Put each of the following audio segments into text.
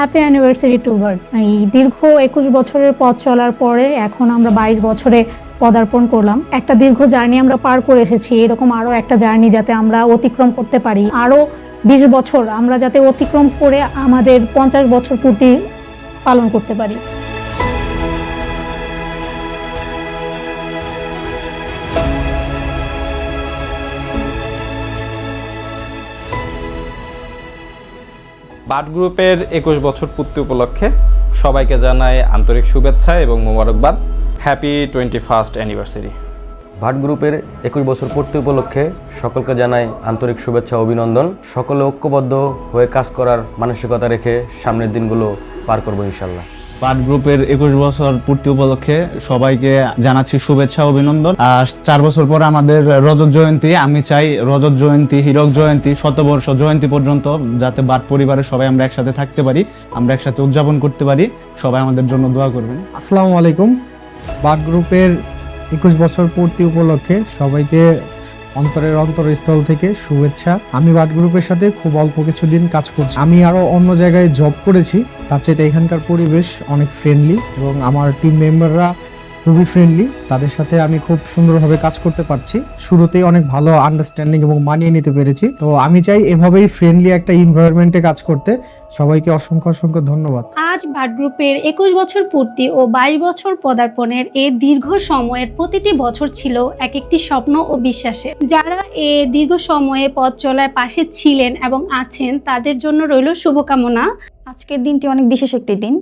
Happy anniversary to bird. এই দীর্ঘ 21 বছরের পথ চলার পরে এখন আমরা 22 বছরে পদার্পণ করলাম। একটা দীর্ঘ জার্নি আমরা পার করে এসেছি, এরকম আরো একটা জার্নি যাতে আমরা অতিক্রম করতে পারি, আরো 20 বছর আমরা যাতে অতিক্রম করে আমাদের 50 বছর পূর্তি পালন করতে পারি। বাট গ্রুপের 21 বছর পূর্তি উপলক্ষে সবাইকে জানাই আন্তরিক শুভেচ্ছা এবং মোবারকবাদ। Happy 21st anniversary. বাট গ্রুপের 21 বছর পূর্তি উপলক্ষে সকলকে জানাই আন্তরিক শুভেচ্ছা ও অভিনন্দন। সকলে ঐক্যবদ্ধ হয়ে কাজ করার মানসিকতা রেখে সামনের দিনগুলো পার করবো ইনশাল্লাহ। বাট গ্রুপের 21 বছর পূর্তি উপলক্ষে সবাইকে জানাচ্ছি শুভেচ্ছা অভিনন্দন। আর 4 বছর পর আমাদের রজত জয়ন্তী। আমি চাই রজত জয়ন্তী, হীরক জয়ন্তী, শতবর্ষ জয়ন্তী পর্যন্ত যাতে বাট পরিবারের সবাই আমরা একসাথে থাকতে পারি, আমরা একসাথে উদযাপন করতে পারি। সবাই আমাদের জন্য দোয়া করবেন। আসসালামু আলাইকুম। বাট গ্রুপের 21 বছর পূর্তি উপলক্ষে সবাইকে অন্তরের অন্তরস্থল থেকে শুভেচ্ছা। আমি বাট গ্রুপের সাথে খুব অল্প কিছুদিন কাজ করছি। আমি আরো অন্য জায়গায় জব করেছি, তার চাইতে এখানকার পরিবেশ অনেক ফ্রেন্ডলি এবং আমার টিম মেম্বাররা খুবই ফ্রেন্ডলি। তাদের সাথে আমি খুব সুন্দরভাবে কাজ করতে পারছি। শুরুতেই অনেক ভালো আন্ডারস্ট্যান্ডিং এবং মানিয়ে নিতে পেরেছি। তো আমি চাই এভাবেই ফ্রেন্ডলি একটা এনভায়রনমেন্টে কাজ করতে। সবাইকে অসংখ্য অসংখ্য ধন্যবাদ। আজ বাট গ্রুপের 21 বছর পূর্তি ও 22 বছর পদার্পণের এই দীর্ঘ সময়ের প্রতিটি বছর ছিল এক একটি স্বপ্ন ও বিশ্বাসে। যারা এই দীর্ঘ সময়ে পথ চলার পাশে ছিলেন এবং আছেন তাদের জন্য রইল শুভকামনা। আজকের দিনটি অনেক বিশেষ একটি দিন।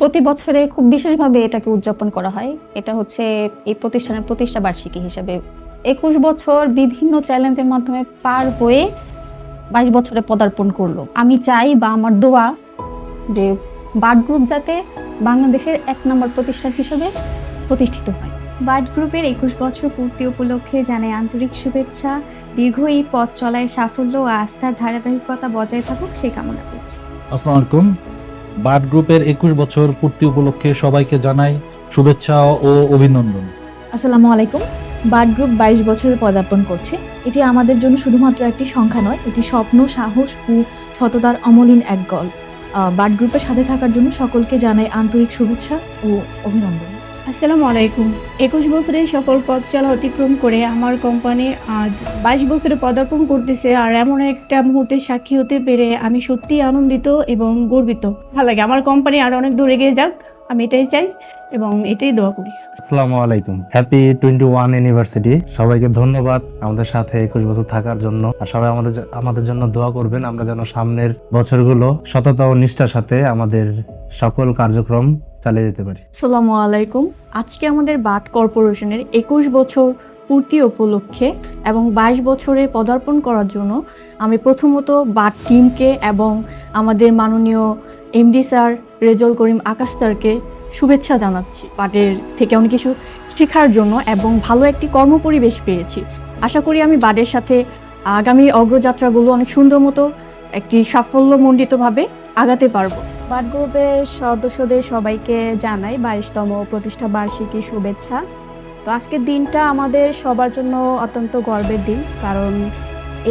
প্রতি বছরে খুব বিশেষভাবে এটাকে উদযাপন করা হয়। এটা হচ্ছে এই প্রতিষ্ঠানের প্রতিষ্ঠা বার্ষিকী হিসেবে। 21 বছর বিভিন্ন চ্যালেঞ্জের মাধ্যমে পার হয়ে 22 বছরে পদার্পণ করলো। আমি চাই বা আমার দোয়া যে বাট গ্রুপ যাতে বাংলাদেশের 1 নম্বর প্রতিষ্ঠান হিসেবে প্রতিষ্ঠিত হয়। বাট গ্রুপের 21 বছর পূর্তি উপলক্ষে জানাই আন্তরিক শুভেচ্ছা। দীর্ঘ এই পথ চলায় সাফল্য ও আস্থার ধারাবাহিকতা বজায় থাকুক সেই কামনা করছি। আসসালামু আলাইকুম। বাট গ্রুপের 21 বছর পূর্তি উপলক্ষে সবাইকে জানাই শুভেচ্ছা ও অভিনন্দন। আসসালামু আলাইকুম। বাট গ্রুপ 22 বছরে পদার্পণ করছে। এটি আমাদের জন্য শুধুমাত্র একটি সংখ্যা নয়, এটি স্বপ্ন, সাহস ও সততার অমলিন এক গল্প। বাট গ্রুপের সাথে থাকার জন্য সকলকে জানাই আন্তরিক শুভেচ্ছা ও অভিনন্দন। আসসালামু আলাইকুম। 21 বছরের সকল পথ চলা অতিক্রম করে আমার কোম্পানি আজ 22 বছরে পদার্পণ করতেছে। আর এমন একটা মুহূর্তে সাক্ষী হতে পেরে আমি সত্যিই আনন্দিত এবং গর্বিত। ভালো লাগে, আমার কোম্পানি আরো অনেক দূরে এগিয়ে যাক, আমি এটাই চাই এবং এটাই দোয়া করি। আসসালামু আলাইকুম। Happy 21 university. সবাইকে ধন্যবাদ আমাদের সাথে 21 বছর থাকার জন্য। আর সবাই আমাদের জন্য দোয়া করবেন, আমরা যেন সামনের বছরগুলো সততা ও নিষ্ঠার সাথে আমাদের সকল কার্যক্রম চালিয়ে যেতে পারি। আসসালামু আলাইকুম। আজকে আমাদের বাট কর্পোরেশনের 21 বছর পূর্তি উপলক্ষে এবং 22 বছরে পদার্পণ করার জন্য আমি প্রথমত বাট টিমকে এবং আমাদের মাননীয় এমডি স্যার রেজাউল করিম আকাশ স্যারকে শুভেচ্ছা জানাচ্ছি। বাটের থেকে অনেক কিছু শেখার জন্য এবং ভালো একটি কর্মপরিবেশ পেয়েছি। আশা করি আমি বাটের সাথে আগামী অগ্রযাত্রাগুলো অনেক সুন্দর মতো একটি সাফল্যমণ্ডিতভাবে আগাতে পারবো। বাট গ্রুপের সদস্যদের সবাইকে জানাই 22তম প্রতিষ্ঠা বার্ষিকী শুভেচ্ছা। তো আজকের দিনটা আমাদের সবার জন্য অত্যন্ত গর্বের দিন, কারণ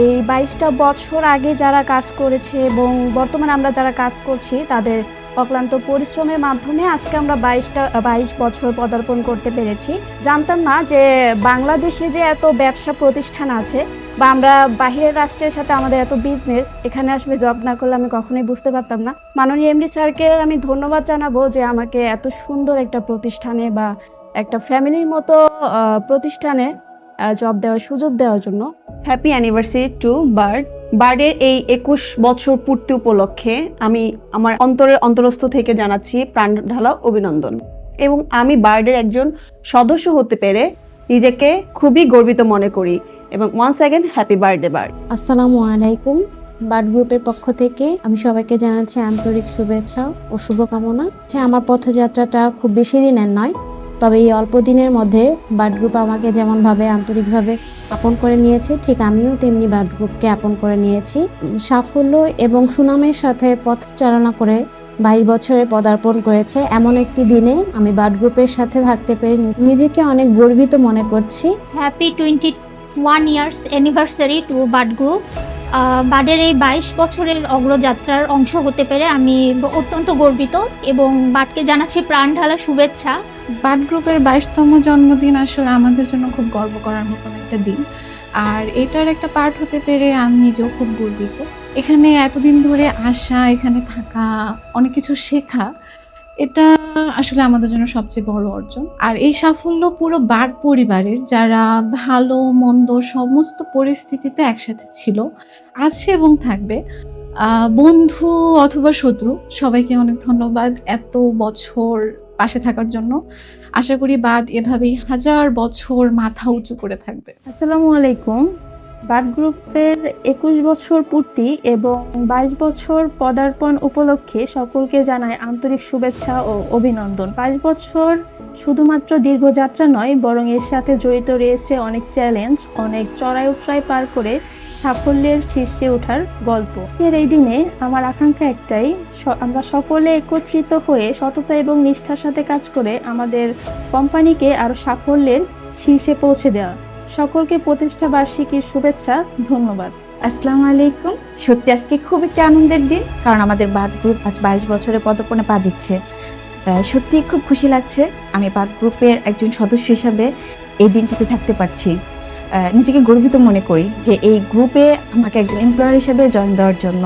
এই 22টা বছর আগে যারা কাজ করেছে এবং বর্তমানে আমরা যারা কাজ করছি তাদের অক্লান্ত পরিশ্রমের মাধ্যমে আজকে আমরা 22 বছর পদার্পণ করতে পেরেছি। জানতাম না যে বাংলাদেশে যে এত ব্যবসা প্রতিষ্ঠান আছে বা আমরা বাহিরের রাষ্ট্রের সাথে আমাদের এত বিজনেস, এখানে আসলে জব না করলে আমি কখনোই বুঝতে পারতাম না। মাননীয় এমডি স্যারকে আমি ধন্যবাদ জানাবো যে আমাকে এত সুন্দর একটা প্রতিষ্ঠানে বা একটা ফ্যামিলির মতো প্রতিষ্ঠানে জব দেওয়ার সুযোগ দেওয়ার জন্য। Happy anniversary to BARD. বার্ডের এই 21 বছর পূর্তি উপলক্ষে আমি আমার অন্তরের অন্তরস্থ থেকে জানাচ্ছি প্রাণ ঢালা অভিনন্দন এবং আমি বার্ডের একজন সদস্য হতে পেরে নিজেকে খুবই গর্বিত মনে করি এবং once again happy birthday bird. আসসালামু আলাইকুম। বাট গ্রুপের পক্ষ থেকে আমি সবাইকে জানাচ্ছি আন্তরিক শুভেচ্ছা ও শুভকামনা। আমার পথযাত্রাটা খুব বেশি দিনের নয়, তবে এই অল্প দিনের মধ্যে বাট গ্রুপ আমাকে যেমনভাবে আন্তরিকভাবে আপন করে নিয়েছে, ঠিক আমিও তেমনি বাট গ্রুপকে আপন করে নিয়েছি। সাফল্য এবং সুনামের সাথে পথ চালনা করে 22 বছরে পদার্পণ করেছে এমন একটি দিনে আমি বাট গ্রুপের সাথে থাকতে পেরে নিজেকে অনেক গর্বিত মনে করছি। Happy 21 years anniversary to but group. বাডের এই 22 বছরের অগ্রযাত্রার অংশ হতে পেরে আমি অত্যন্ত গর্বিত এবং বাডকে জানাচ্ছি প্রাণ ঢালা শুভেচ্ছা। বাট গ্রুপের 22তম জন্মদিন আসলে আমাদের জন্য খুব গর্ব করার মতন একটা দিন, আর এটার একটা পার্ট হতে পেরে আমি নিজেও খুব গর্বিত। এখানে এতদিন ধরে আসা, এখানে থাকা, অনেক কিছু শেখা, এটা আসলে আমাদের জন্য সবচেয়ে বড় অর্জন। আর এই সাফল্য পুরো বাট পরিবারের, যারা ভালো মন্দ সমস্ত পরিস্থিতিতে একসাথে ছিল, আছে এবং থাকবে। বন্ধু অথবা শত্রু, সবাইকে অনেক ধন্যবাদ এত বছর পাশে থাকার জন্য। আশা করি বাট এভাবেই 1000 বছর মাথা উঁচু করে থাকবে। আসসালামু আলাইকুম। বাট গ্রুপের 21 বছর পূর্তি এবং 22 বছর পদার্পণ উপলক্ষে সকলকে জানাই আন্তরিক শুভেচ্ছা ও অভিনন্দন। 22 বছর শুধুমাত্র দীর্ঘযাত্রা নয়, বরং এর সাথে জড়িত রয়েছে অনেক চ্যালেঞ্জ, অনেক চড়াই উতরাই পার করে সাফল্যের শীর্ষে ওঠার গল্প। এর এই দিনে আমার আকাঙ্ক্ষা একটাই, আমরা সকলে একত্রিত হয়ে সততা এবং নিষ্ঠার সাথে কাজ করে আমাদের কোম্পানিকে আরো সাফল্যের শীর্ষে পৌঁছে দেওয়া। সকলকে প্রতিষ্ঠা বার্ষিকীর শুভেচ্ছা, ধন্যবাদ। আসসালামু আলাইকুম। সত্যি আজকে খুব একটি আনন্দের দিন, কারণ আমাদের বাট গ্রুপ আজ 22 বছরে পদার্পণে পা দিচ্ছে। সত্যি খুব খুশি লাগছে আমি বাট গ্রুপের একজন সদস্য হিসাবে এই দিনটিতে থাকতে পারছি। নিজেকে গর্বিত মনে করি যে এই গ্রুপে আমাকে একজন এমপ্লয়ার হিসেবে জয়েন দেওয়ার জন্য।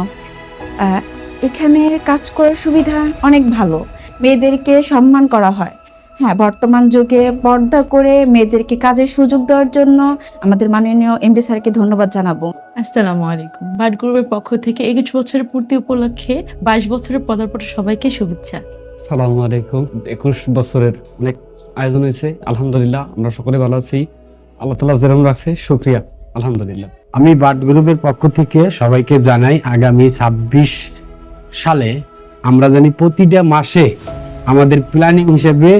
এখানে কাজ করার সুবিধা অনেক ভালো, মেয়েদেরকে সম্মান করা হয়। হ্যাঁ, বর্তমান যুগে পর্দা করে মেয়েদেরকে কাজের সুযোগ দেওয়ার জন্য আমাদের মাননীয় এমডি স্যারকে ধন্যবাদ জানাবো। আসসালামু আলাইকুম। বাট গ্রুপের পক্ষ থেকে 21 বছরের পূর্তি উপলক্ষে 22 বছরের পদার্পণে সবাইকে শুভেচ্ছা। সালামু আলাইকুম। 21 বছরের অনেক আয়োজন হয়েছে, আলহামদুলিল্লাহ আমরা সকলে ভালো আছি। আল্লাহ তাআলা যেরকম রাখছে, শুকরিয়া, আলহামদুলিল্লাহ। আমি বাট গ্রুপের পক্ষ থেকে সবাইকে জানাই আগামী 26 সালে আমরা জানি প্রতিটা মাসে আমাদের প্ল্যানিং হিসেবে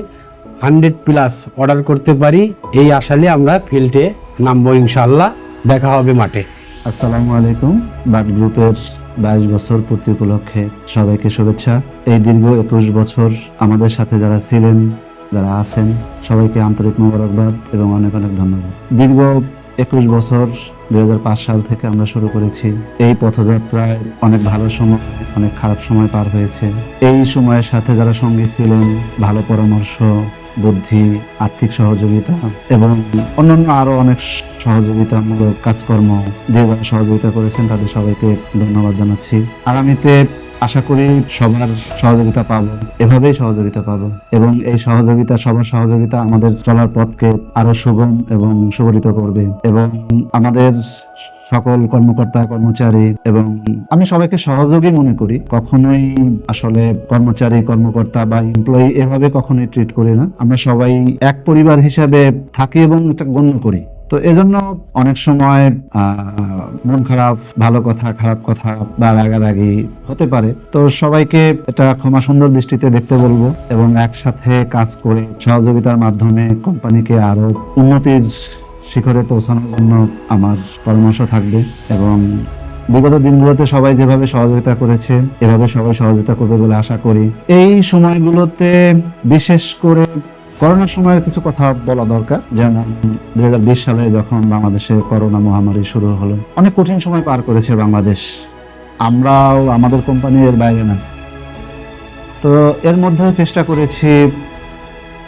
100+ অর্ডার করতে পারি। এই আশালে আমরা ফিল্ডে নামবো, ইনশাআল্লাহ দেখা হবে মাঠে। আসসালামু আলাইকুম। বাট গ্রুপের 22 বছর পূর্তি উপলক্ষে সবাইকে শুভেচ্ছা। এই দীর্ঘ 21 বছর আমাদের সাথে যারা ছিলেন, যারা আছেন, সবাইকে আন্তরিক মোবারকবাদ এবং অনেক অনেক ধন্যবাদ। দীর্ঘ 21 বছর 2005 সাল থেকে আমরা শুরু করেছি। এই পথযাত্রায় অনেক ভালো সময়, অনেক খারাপ সময় পার হয়েছে। এই সময়ের সাথে যারা সঙ্গী ছিলেন, ভালো পরামর্শ, বুদ্ধি, আর্থিক সহযোগিতা এবং অন্যান্য আরো অনেক সহযোগিতামূলক কাজকর্ম যে যারা সহযোগিতা করেছেন, তাদের সবাইকে ধন্যবাদ জানাচ্ছি। আগামীতে আশা করি সবার সহযোগিতা পাবো, এভাবেই সহযোগিতা পাবো এবং এই সহযোগিতা, সবার সহযোগিতা আমাদের চলার পথকে আরো সুগম এবং সুগঠিত করবে এবং আমাদের সকল কর্মকর্তা, কর্মচারী এবং আমি সবাইকে সহযোগী মনে করি। কখনোই আসলে কর্মচারী, কর্মকর্তা বা এমপ্লয়ি এভাবে কখনোই ট্রিট করি না। আমরা সবাই এক পরিবার হিসাবে থাকি এবং এটা গণ্য করি। তো এজন্য অনেক সময় মন খারাপ, ভালো কথা, খারাপ কথা বা রাগারাগি হতে পারে। তো সবাইকে এটা ক্ষমা সুন্দর দৃষ্টিতে দেখতে বলবো এবং একসাথে কাজ করে সহযোগিতার মাধ্যমে কোম্পানিকে আরো উন্নতির শিখরে পৌঁছানোর জন্য আমার পরামর্শ থাকবে এবং বিগত দিনগুলোতে সবাই যেভাবে সহযোগিতা করেছে, এভাবে সবাই সহযোগিতা করবে বলে আশা করি। এই সময়গুলোতে বিশেষ করে করোনার সময়ের কিছু কথা বলা দরকার। যেমন 2020 সালে যখন বাংলাদেশে করোনা মহামারী শুরু হলো, অনেক কঠিন সময় পার করেছে বাংলাদেশ। আমরাও, আমাদের কোম্পানি এর বাইরে না। তো এর মধ্যেও চেষ্টা করেছি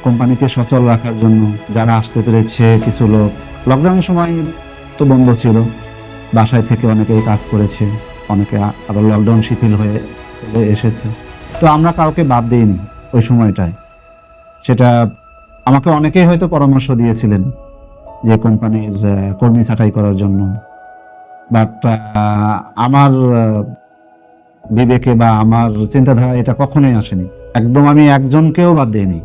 কোম্পানিকে সচল রাখার জন্য। যারা আসতে পেরেছে, কিছু লোক লকডাউনের সময় তো বন্ধ ছিল, বাসায় থেকে অনেকেই কাজ করেছে, অনেকে আবার লকডাউন শিথিল হয়ে এসেছে। তো আমরা কাউকে বাদ দিইনি ওই সময়টায়। সেটা আমাকে অনেকেই হয়তো পরামর্শ দিয়েছিলেন যে কোম্পানির কর্মী ছাঁটাই করার জন্য, বাট আমার বিবেকে বা আমার চিন্তাধারা এটা কখনোই আসেনি। একদম আমি একজনকেও বাদ দিইনি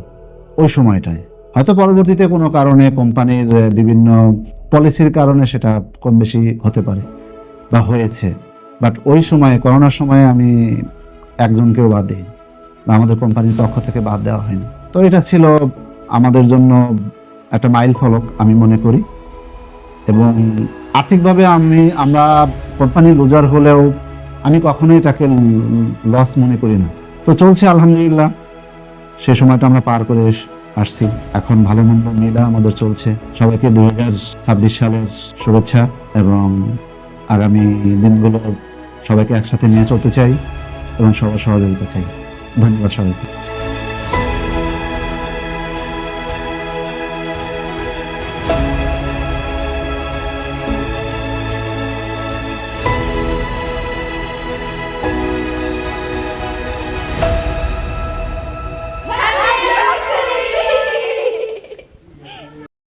ওই সময়টায়। হয়তো পরবর্তীতে কোনো কারণে, কোম্পানির বিভিন্ন পলিসির কারণে সেটা কম বেশি হতে পারে বা হয়েছে, বাট ওই সময়ে, করোনার সময়ে আমি একজনকেও বাদ দিইনি বা আমাদের কোম্পানির পক্ষ থেকে বাদ দেওয়া হয়নি। তো এটা ছিল আমাদের জন্য একটা মাইল ফলক আমি মনে করি এবং আর্থিকভাবে আমরা কোম্পানি লুজার হলেও আমি কখনোই এটাকে লস মনে করি না। তো চলছে আলহামদুলিল্লাহ, সে সময়টা আমরা পার করে আসছি। এখন ভালো মন্দ মিলা আমাদের চলছে। সবাইকে 2026 সালের শুভেচ্ছা এবং আগামী দিনগুলো সবাইকে একসাথে নিয়ে চলতে চাই এবং সবার সহযোগিতা চাই। ধন্যবাদ সবাইকে।